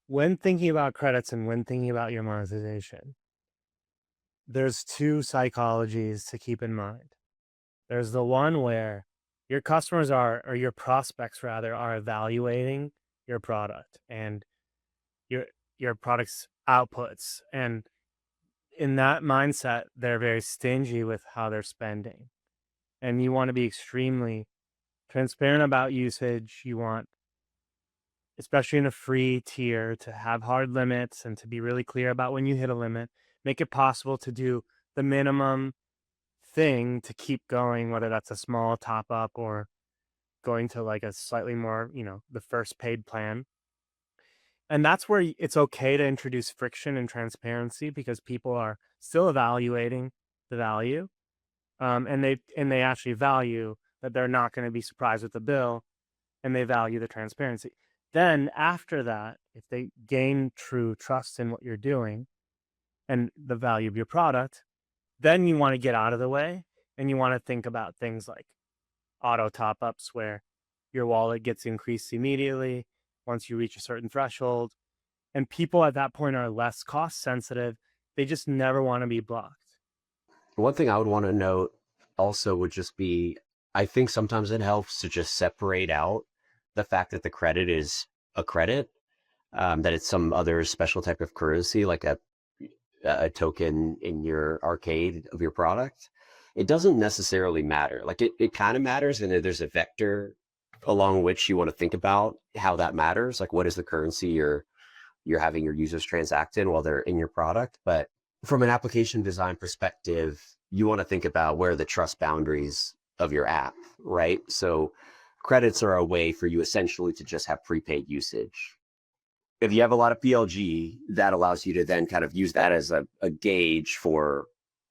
when thinking about credits and when thinking about your monetization, there's two psychologies to keep in mind. There's the one where your customers are, or your prospects rather, are evaluating your product and your your product's outputs. And in that mindset, they're very stingy with how they're spending. And you want to be extremely transparent about usage. You want, especially in a free tier, to have hard limits and to be really clear about when you hit a limit. Make it possible to do the minimum thing to keep going, whether that's a small top up or going to like a slightly more, the first paid plan. And that's where it's okay to introduce friction and transparency because people are still evaluating the value. And they actually value that they're not going to be surprised with the bill, and they value the transparency. Then after that, if they gain true trust in what you're doing and the value of your product, then you want to get out of the way and you want to think about things like auto top ups where your wallet gets increased immediately once you reach a certain threshold. And people at that point are less cost sensitive. They just never want to be blocked. One thing I would want to note also would just be, I think sometimes it helps to just separate out the fact that the credit is a credit, that it's some other special type of currency, like a token in your arcade of your product. It doesn't necessarily matter. Like it kind of matters, and there's a vector along which you want to think about how that matters. Like what is the currency you're having your users transact in while they're in your product. But from an application design perspective, you want to think about where are the trust boundaries of your app, right? So credits are a way for you essentially to just have prepaid usage. If you have a lot of PLG, that allows you to then kind of use that as a gauge for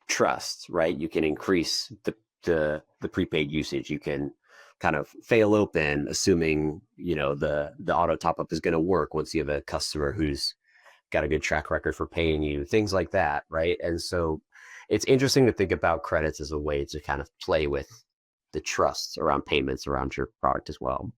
trust, right? You can increase the prepaid usage. You can kind of fail open, assuming the auto top up is going to work once you have a customer who's got a good track record for paying you, things like that, right? And so it's interesting to think about credits as a way to kind of play with the trust around payments around your product as well.